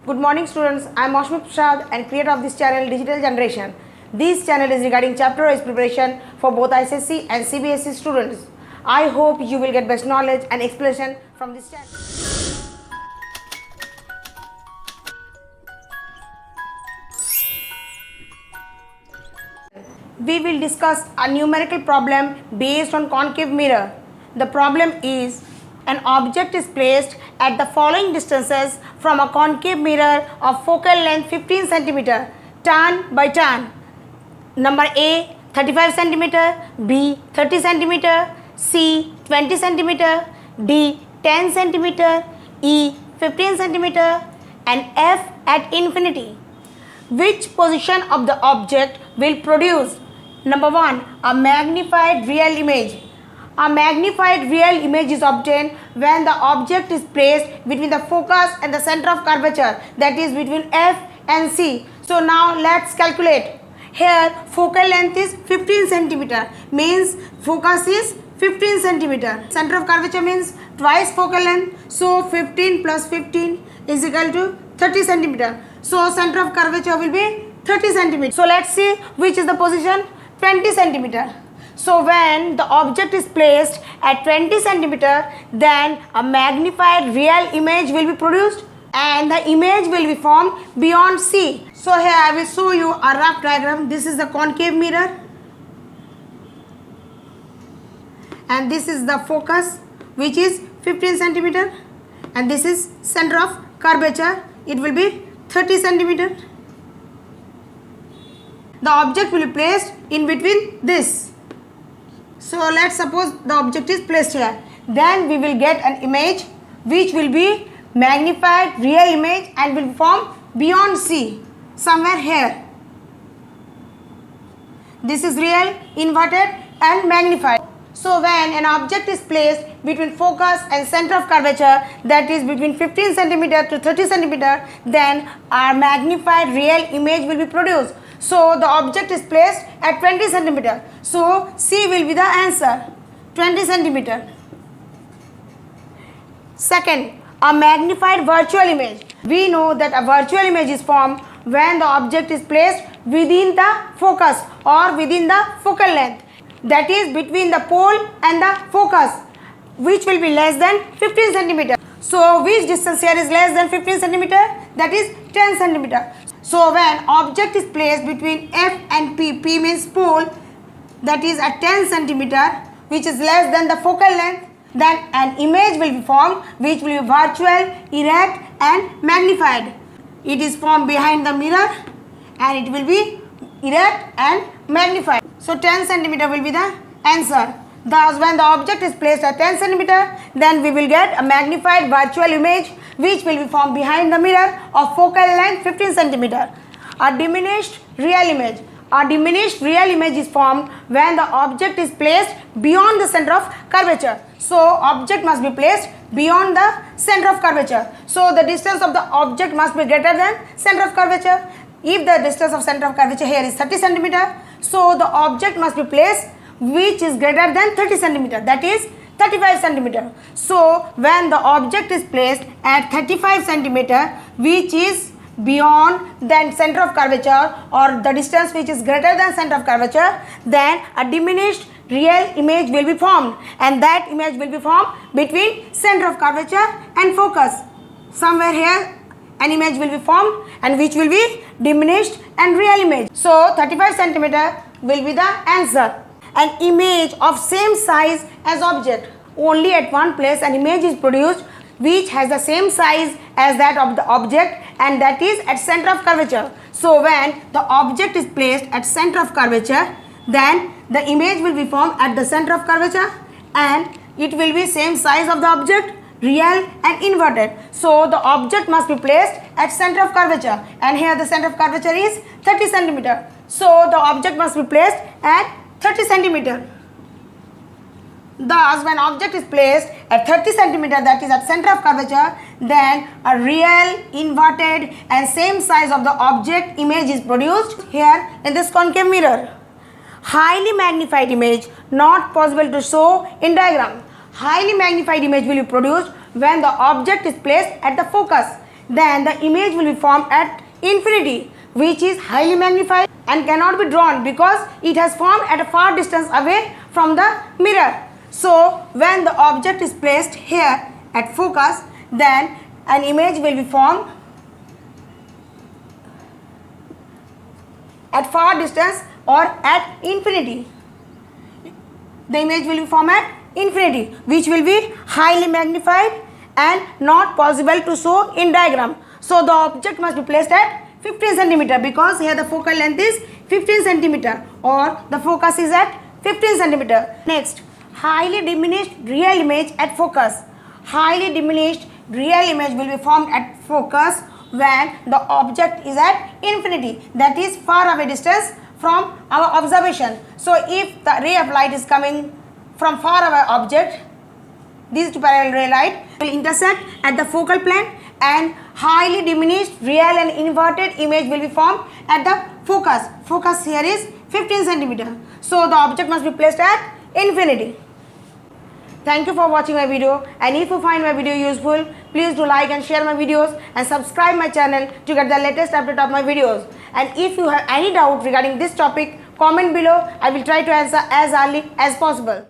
Good morning students, I am Ashmi Prasad and creator of this channel Digital Generation. This channel is regarding chapter wise preparation for both ICSE and CBSE students. I hope you will get best knowledge and explanation from this channel. We will discuss a numerical problem based on concave mirror. The problem is an object is placed at the following distances from a concave mirror of focal length 15 cm turn by turn. Number A 35 cm, B 30 cm, C 20 cm, D 10 cm, E 15 cm and F at infinity. Which position of the object will produce? Number 1. A magnified real image. A magnified real image is obtained when the object is placed between the focus and the center of curvature, that is between F and C. So now let's calculate. Here focal length is 15 cm, means focus is 15 cm. Center of curvature means twice focal length. So 15 plus 15 is equal to 30 cm. So center of curvature will be 30 cm. So let's see which is the position. 20 cm. So when the object is placed at 20 cm, then a magnified real image will be produced and the image will be formed beyond C. So here I will show you a rough diagram. This is the concave mirror and this is the focus, which is 15 cm, and this is center of curvature. It will be 30 cm. The object will be placed in between this. So let's suppose the object is placed here. Then we will get an image which will be magnified real image and will form beyond C, somewhere here. This is real, inverted and magnified. So when an object is placed between focus and center of curvature, that is between 15 cm to 30 cm, then our magnified real image will be produced. So the object is placed at 20 cm. So C will be the answer, 20 cm. Second, a magnified virtual image. We know that a virtual image is formed when the object is placed within the focus or within the focal length, that is between the pole and the focus, which will be less than 15 cm. So which distance here is less than 15 cm? That is 10 cm. So when object is placed between F and P, P means pole, that is at 10 cm, which is less than the focal length, then an image will be formed which will be virtual, erect and magnified. It is formed behind the mirror and it will be erect and magnified. So 10 cm will be the answer. Thus when the object is placed at 10 cm, then we will get a magnified virtual image which will be formed behind the mirror of focal length 15 cm. A diminished real image. A diminished real image is formed when the object is placed beyond the center of curvature. So object must be placed beyond the center of curvature. So the distance of the object must be greater than center of curvature. If the distance of center of curvature here is 30 cm, so the object must be placed which is greater than 30 cm, that is 35 cm. So when the object is placed at 35 cm, which is beyond the center of curvature or the distance which is greater than center of curvature, then a diminished real image will be formed and that image will be formed between center of curvature and focus. Somewhere here an image will be formed and which will be diminished and real image. So 35 cm will be the answer. An image of same size as object. Only at one place an image is produced which has the same size as that of the object, and that is at center of curvature. So when the object is placed at center of curvature, then the image will be formed at the center of curvature and it will be same size of the object, real and inverted. So the object must be placed at center of curvature and here the center of curvature is 30 cm. So the object must be placed at 30 cm. Thus when object is placed at 30 cm, that is at center of curvature, then a real, inverted and same size of the object image is produced here in this concave mirror. Highly magnified image not possible to show in diagram. Highly magnified image will be produced when the object is placed at the focus. then the image will be formed at infinity, which is highly magnified and cannot be drawn because it has formed at a far distance away from the mirror. So when the object is placed here at focus, then an image will be formed at far distance or at infinity. The image will be formed at infinity, which will be highly magnified and not possible to show in diagram. So the object must be placed at 15 centimeter because here the focal length is 15 centimeter or the focus is at 15 centimeter. Next, highly diminished real image at focus. Highly diminished real image will be formed at focus when the object is at infinity, that is far away distance from our observation. So if the ray of light is coming from far away object, these two parallel ray light will intersect at the focal plane and highly diminished real and inverted image will be formed at the focus. Focus here is 15 centimeter. So the object must be placed at infinity. Thank you for watching my video, and if you find my video useful, please do like and share my videos and subscribe my channel to get the latest update of my videos. And if you have any doubt regarding this topic, comment below. I will try to answer as early as possible.